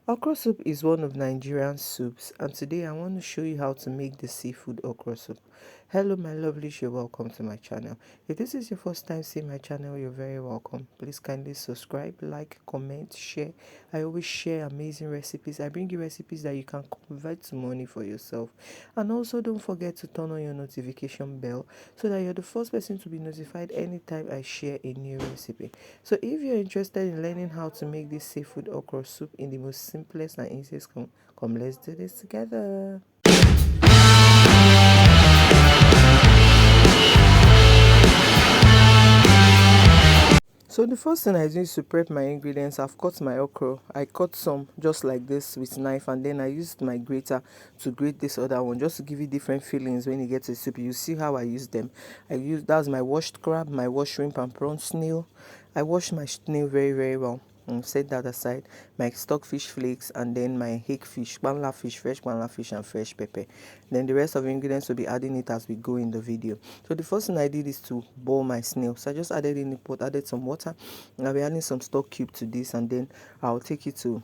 Okra soup is one of Nigerian soups, and today I want to show you how to make the seafood okra soup. Hello my lovelies, you're welcome to my channel. If this is your first time seeing my channel, you're very welcome. Please kindly subscribe, like, comment, share. I always share amazing recipes. I bring you recipes that you can convert to money for yourself. And also don't forget to turn on your notification bell so that you're the first person to be notified anytime I share a new recipe. So if you're interested in learning how to make this seafood okra soup in the most simplest and easiest, come let's do this together. So the first thing I do is to prep my ingredients. I've cut my okra. I cut some just like this with knife, and then I used my grater to grate this other one just to give you different feelings when you get to soup. You see how I use them. That's my washed crab, my washed shrimp and prawn snail. I washed my snail very well and set that aside. My stockfish flakes, and then my hake fish, panla fish, fresh panla fish and fresh pepper. Then the rest of the ingredients will be adding it as we go in the video. So the first thing I did is to boil my snail. So I just added in the pot, added some water, and I'll be adding some stock cube to this, and then I'll take it to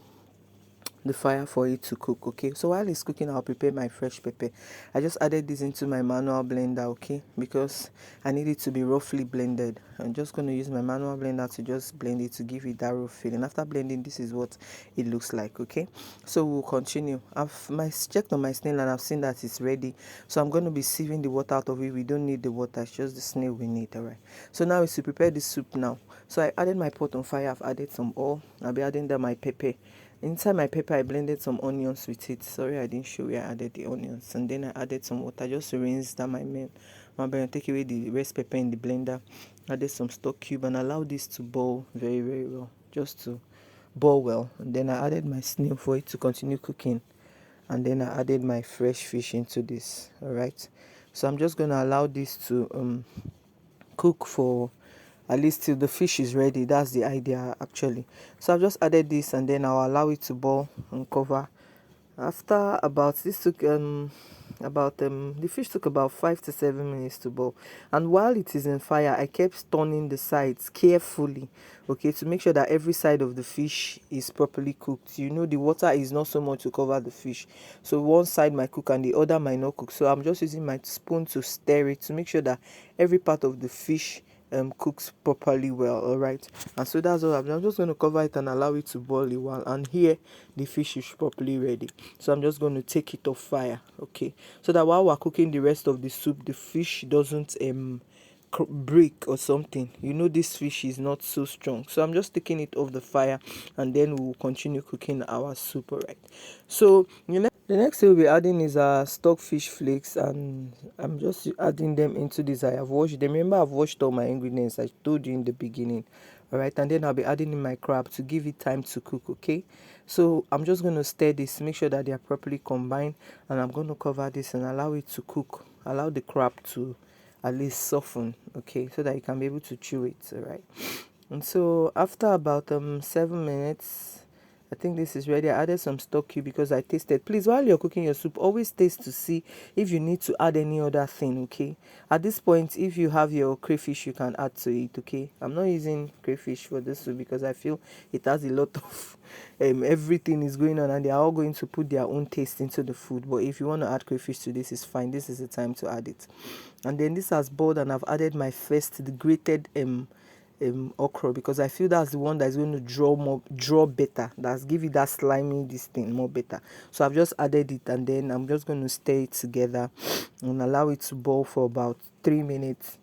the fire for it to cook. Okay, so while it's cooking, I'll prepare my fresh pepper. I just added this into my manual blender, okay, because I need it to be roughly blended. I'm just going to use my manual blender to just blend it to give it that rough feeling. After blending, this is what it looks like. Okay, so we'll continue. Checked on my snail and I've seen that it's ready, so I'm going to be sieving the water out of it. We don't need the water, it's just the snail we need. All right, so now it's to prepare the soup now. So I added my pot on fire. I've added some oil. I'll be adding there my pepper. Inside my pepper, I blended some onions with it. Sorry, I didn't show where I added the onions. And then I added some water just to rinse that my blender. Take away the rest pepper in the blender. Added some stock cube and allow this to boil very well. Just to boil well. And then I added my snail for it to continue cooking. And then I added my fresh fish into this. Alright. So I'm just gonna allow this to cook for at least till the fish is ready. That's the idea actually. So I've just added this, and then I'll allow it to boil and cover. After about this took the fish took about 5 to 7 minutes to boil, and while it is in fire I kept turning the sides carefully, okay, to make sure that every side of the fish is properly cooked. You know, the water is not so much to cover the fish, so one side might cook and the other might not cook. So I'm just using my spoon to stir it to make sure that every part of the fish cooks properly well. All right, and so that's all. I'm just going to cover it and allow it to boil a while, and here the fish is properly ready. So I'm just going to take it off fire, okay, so that while we're cooking the rest of the soup, the fish doesn't break or something. You know, this fish is not so strong, so I'm just taking it off the fire, and then we'll continue cooking our soup. All right, so the next thing we'll be adding is our stockfish flakes, and I'm just adding them into this. I have washed them. Remember, I've washed all my ingredients, I told you in the beginning. All right, and then I'll be adding in my crab to give it time to cook. Okay, so I'm just going to stir this, make sure that they are properly combined, and I'm going to cover this and allow it to cook. Allow the crab to at least soften, okay, so that you can be able to chew it. All right, and so after about 7 minutes, I think this is ready. I added some stock cube because I tasted. Please, while you're cooking your soup, always taste to see if you need to add any other thing, okay? At this point, if you have your crayfish, you can add to it, okay? I'm not using crayfish for this soup because I feel it has a lot of everything is going on, and they are all going to put their own taste into the food. But if you want to add crayfish to this, it's fine. This is the time to add it. And then this has boiled, and I've added my the grated okra, because I feel that's the one that's going to draw better, that's give it that slimy this thing more better. So I've just added it, and then I'm just going to stir it together and allow it to boil for about 3 minutes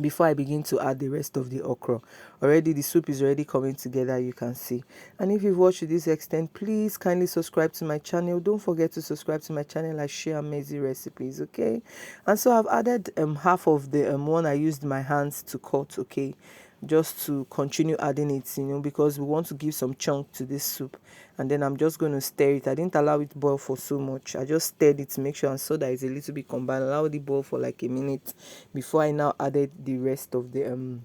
before I begin to add the rest of the okra. Already the soup is already coming together, you can see. And if you've watched to this extent, please kindly subscribe to my channel. Don't forget to subscribe to my channel. I share amazing recipes, okay? And so I've added half of the one I used my hands to cut, okay, just to continue adding it, you know, because we want to give some chunk to this soup. And then I'm just going to stir it. I didn't allow it boil for so much. I just stirred it to make sure and so that it's a little bit combined. Allowed it boil for like a minute before I now added the rest of the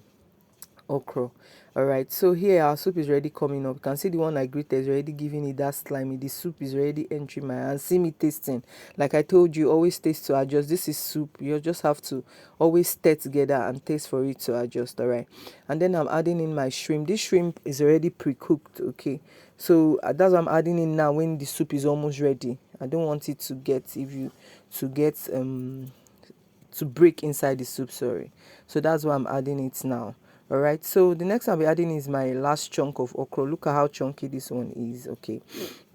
okra. All right, so here our soup is already coming up. You can see the one I grated is already giving it that slimy. The soup is already entering my hand. See me tasting. Like I told you, always taste to adjust. This is soup. You just have to always stir together and taste for it to adjust. All right, and then I'm adding in my shrimp. This shrimp is already pre-cooked, okay, So that's why I'm adding in now when the soup is almost ready. I don't want it to get to break inside the soup, sorry. So that's why I'm adding it now. All right, so the next I'll be adding is my last chunk of okra. Look at how chunky this one is. Okay,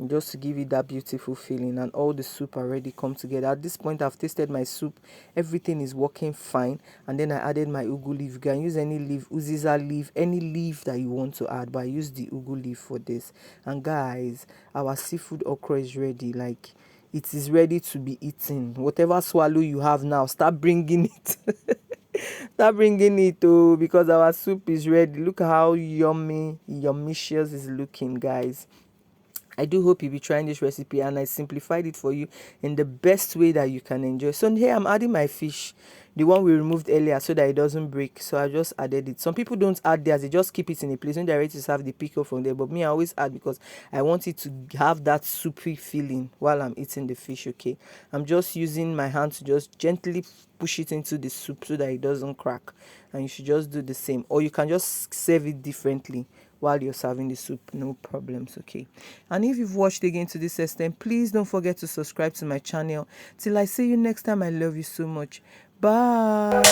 just to give it that beautiful feeling, and all the soup already come together. At this point I've tasted my soup, everything is working fine. And then I added my ugu leaf. You can use any leaf, uziza leaf, any leaf that you want to add, but I use the ugu leaf for this. And guys, our seafood okra is ready. Like, it is ready to be eaten. Whatever swallow you have now, start bringing it. Start bringing it, oh, because our soup is ready. Look how yummy, yummicious is looking, guys. I do hope you'll be trying this recipe, and I simplified it for you in the best way that you can enjoy. So here I'm adding my fish, the one we removed earlier, so that it doesn't break. So I just added it. Some people don't add theirs, they just keep it in a place when they're ready to serve the pickle from there. But me, I always add because I want it to have that soupy feeling while I'm eating the fish. Okay, I'm just using my hand to just gently push it into the soup so that it doesn't crack. And you should just do the same, or you can just serve it differently while you're serving the soup, no problems. Okay, and if you've watched again to this extent, please don't forget to subscribe to my channel. Till I see you next time, I love you so much. Bye.